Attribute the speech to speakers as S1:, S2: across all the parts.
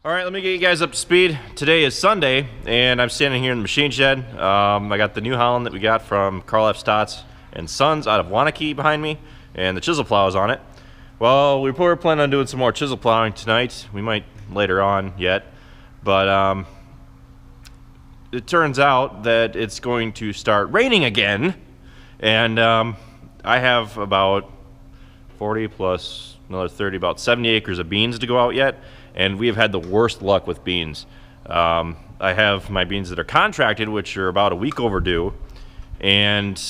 S1: All right, let me get you guys up to speed. Today is Sunday, and I'm standing here in the machine shed. I got the New Holland that we got from Carl F. Stotts and Sons out of Wanakee behind me, and the chisel plow is on it. Well, we were planning on doing some more chisel plowing tonight. We might later on yet, but it turns out that it's going to start raining again, and I have about 40 plus another 30, about 70 acres of beans to go out yet. And we have had the worst luck with beans. I have my beans that are contracted, which are about a week overdue, and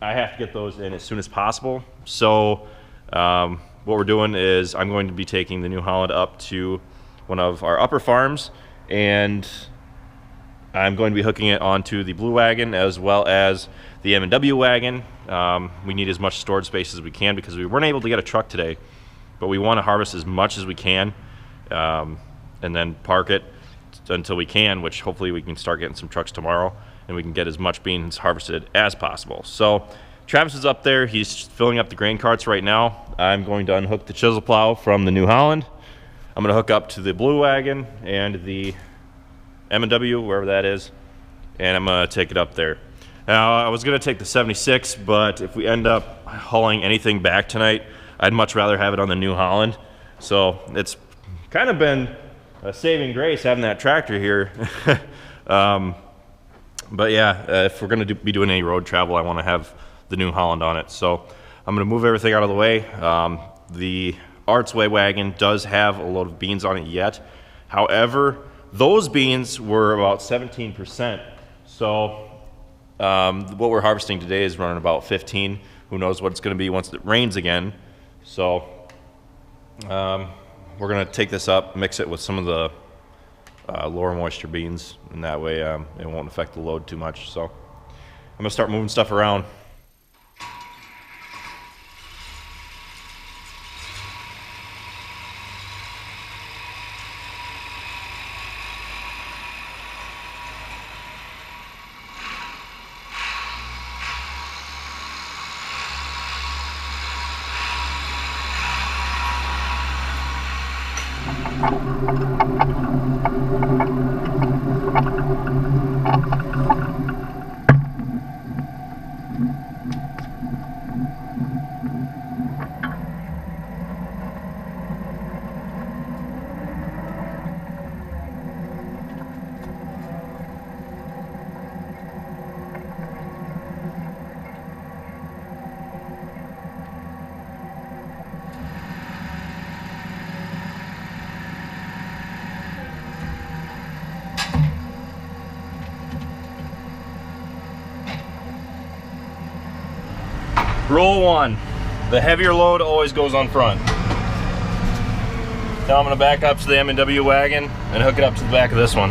S1: I have to get those in as soon as possible. So what we're doing is I'm going to be taking the New Holland up to one of our upper farms, and I'm going to be hooking it onto the blue wagon as well as the M&W wagon. We need as much storage space as we can because we weren't able to get a truck today, but we want to harvest as much as we can. And then park it until we can, which hopefully we can start getting some trucks tomorrow and we can get as much beans harvested as possible. So Travis is up there, he's filling up the grain carts right now. I'm going to unhook the chisel plow from the New Holland. I'm going to hook up to the blue wagon and the M&W, wherever that is, and I'm going to take it up there. Now I was going to take the 76, but if we end up hauling anything back tonight, I'd much rather have it on the New Holland. So it's kind of been a saving grace having that tractor here. But yeah, if we're going to be doing any road travel, I want to have the New Holland on it. So I'm going to move everything out of the way. The Artsway wagon does have a load of beans on it yet. However, those beans were about 17%. So what we're harvesting today is running about 15. Who knows what it's going to be once it rains again. So we're going to take this up, mix it with some of the lower moisture beans, and that way it won't affect the load too much. So I'm going to start moving stuff around. Rule 1, the heavier load always goes on front. Now I'm going to back up to the M&W wagon and hook it up to the back of this one.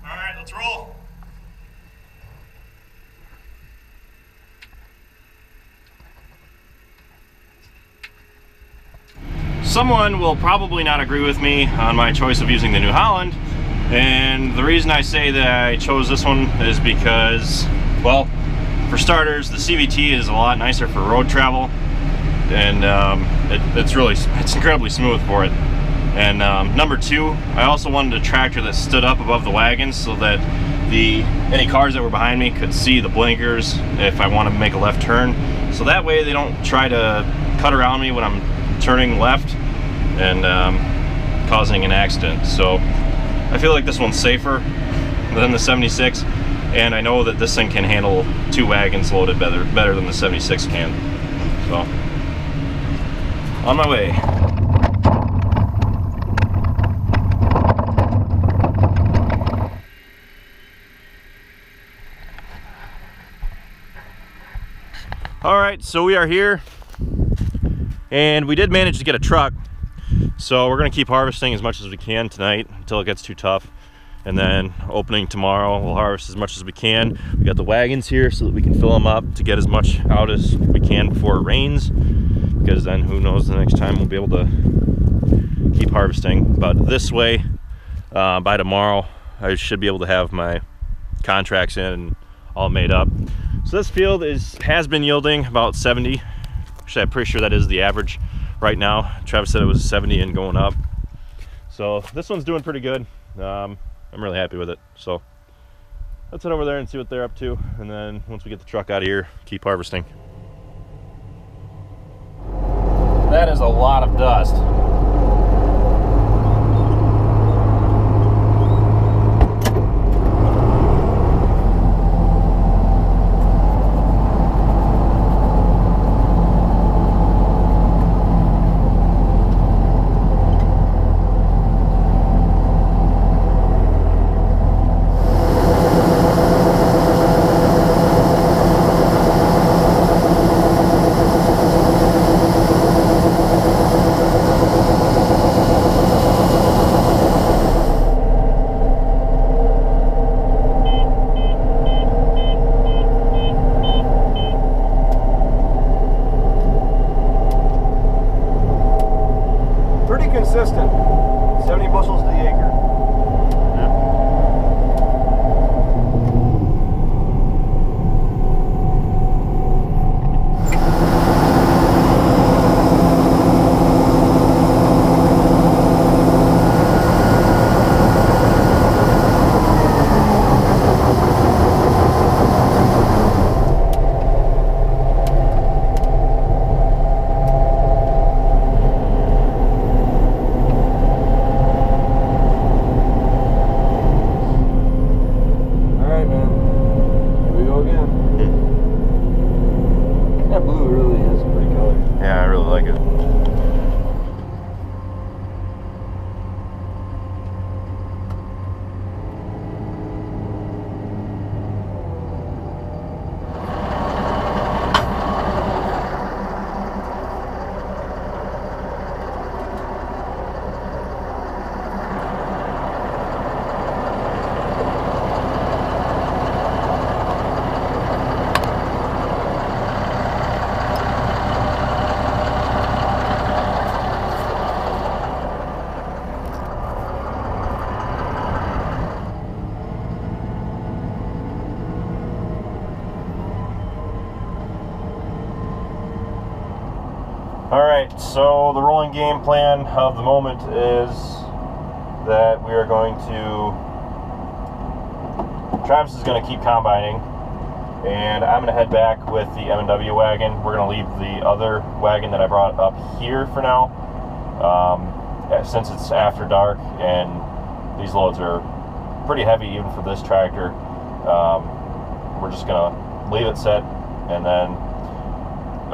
S1: All right, let's roll. Someone will probably not agree with me on my choice of using the New Holland, and the reason I say that I chose this one is because, well, for starters, the CVT is a lot nicer for road travel, and it's incredibly smooth for it. And number 2, I also wanted a tractor that stood up above the wagons so that any cars that were behind me could see the blinkers if I want to make a left turn, so that way they don't try to cut around me when I'm turning left and causing an accident. So I feel like this one's safer than the 76, and I know that this thing can handle 2 wagons loaded better than the 76 can. So on my way. All right, so we are here, and we did manage to get a truck. So we're gonna keep harvesting as much as we can tonight until it gets too tough. And then opening tomorrow, we'll harvest as much as we can. We got the wagons here so that we can fill them up to get as much out as we can before it rains. because then who knows, the next time we'll be able to keep harvesting. But this way, by tomorrow, I should be able to have my contracts in and all made up. So this field has been yielding about 70. Actually, I'm pretty sure that is the average right now. Travis said it was 70 and going up. So this one's doing pretty good. I'm really happy with it. So let's head over there and see what they're up to, and then once we get the truck out of here, keep harvesting. That is a lot of dust. Consistent, 70 bushels to the acre. Alright, so the rolling game plan of the moment is that we are going to, Travis is going to keep combining, and I'm going to head back with the M&W wagon. We're going to leave the other wagon that I brought up here for now, since it's after dark and these loads are pretty heavy even for this tractor. We're just going to leave it set, and then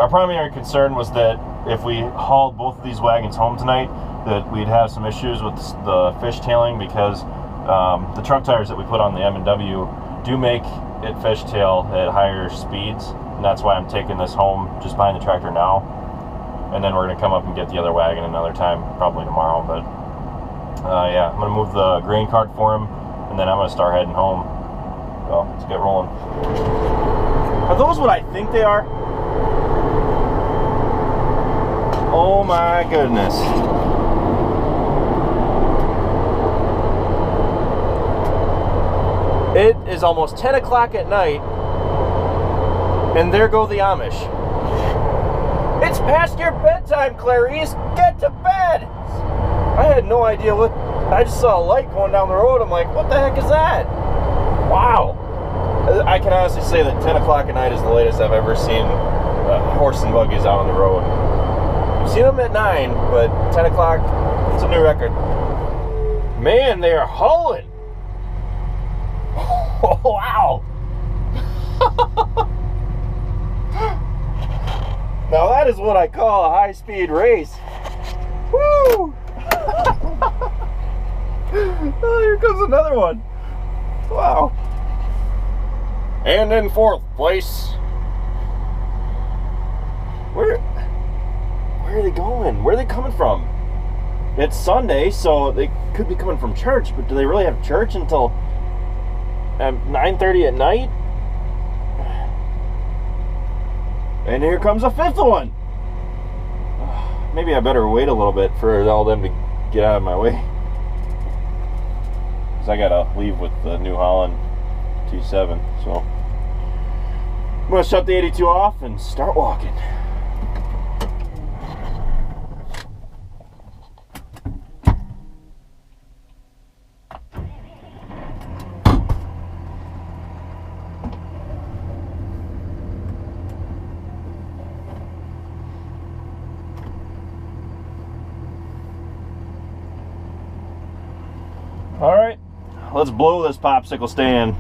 S1: our primary concern was that if we hauled both of these wagons home tonight, that we'd have some issues with the fishtailing, because the truck tires that we put on the M&W do make it fishtail at higher speeds, and that's why I'm taking this home just behind the tractor now. And then we're going to come up and get the other wagon another time, probably tomorrow. But yeah, I'm going to move the grain cart for him, and then I'm going to start heading home. So let's get rolling. Are those what I think they are? Oh my goodness. It is almost 10 o'clock at night, and there go the Amish. It's past your bedtime, Clarice. Get to bed. I had no idea what, I just saw a light going down the road. I'm like, what the heck is that? Wow. I can honestly say that 10 o'clock at night is the latest I've ever seen horse and buggies out on the road. I've seen them at 9, but 10 o'clock, it's a new record. Man, they are hauling. Oh, wow. Now that is what I call a high-speed race. Woo! Oh, here comes another one. Wow. And in 4th place. Where are they going? Where are they coming from? It's Sunday, so they could be coming from church, but do they really have church until 9:30 at night? And here comes a 5th one. maybe I better wait a little bit for all them to get out of my way. Because I gotta leave with the New Holland T7, so I'm gonna shut the 82 off and start walking. All right, let's blow this popsicle stand.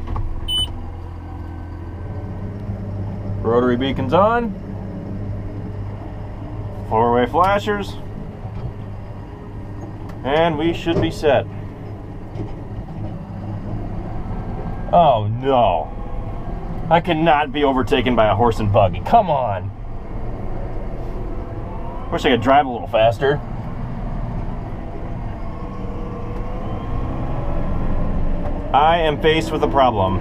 S1: Rotary beacons on. Four-way flashers. And we should be set. Oh no. I cannot be overtaken by a horse and buggy. Come on. Wish I could drive a little faster. I am faced with a problem.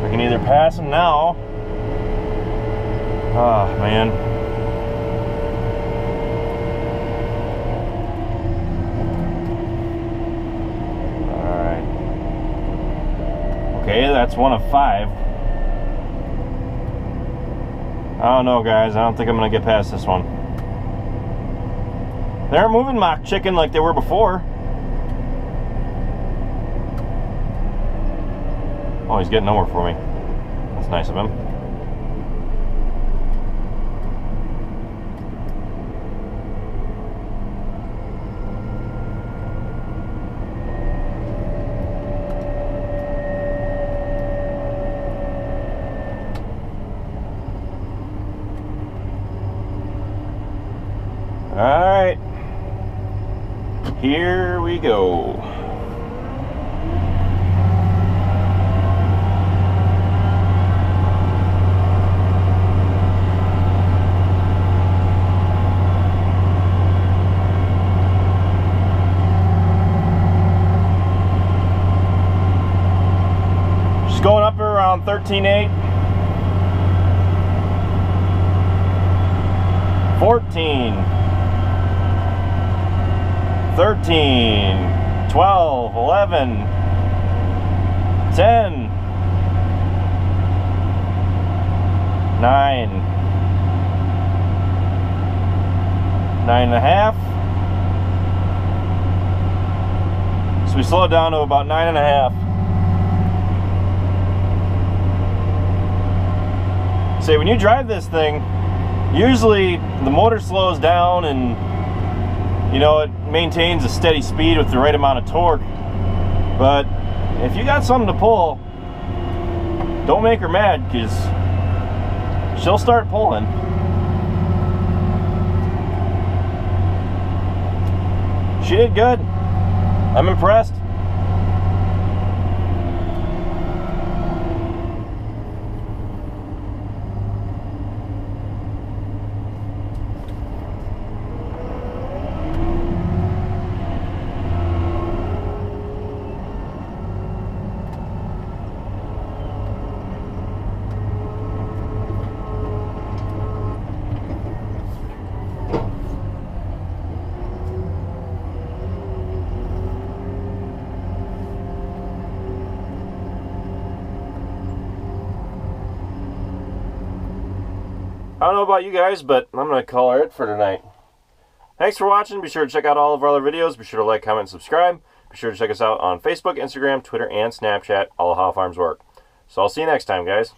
S1: I can either pass him now. Oh, man. Alright. Okay, that's 1 of 5. I don't know, guys. I don't think I'm going to get past this one. They're moving mock chicken like they were before. Oh, he's getting nowhere for me. That's nice of him. All right. Here we go. Going up around 13.8, 14, 13, 12, 11, 10, 9, 9.5. So we slowed down to about 9.5. Say, when you drive this thing, usually the motor slows down and, you know, it maintains a steady speed with the right amount of torque. But if you got something to pull, don't make her mad, because she'll start pulling. She did good. I'm impressed. I don't know about you guys, but I'm going to call it for tonight. Thanks for watching. Be sure to check out all of our other videos. Be sure to like, comment, and subscribe. Be sure to check us out on Facebook, Instagram, Twitter, and Snapchat. All how farms work. So I'll see you next time, guys.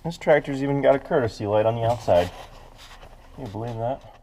S1: This tractor's even got a courtesy light on the outside. Can you believe that?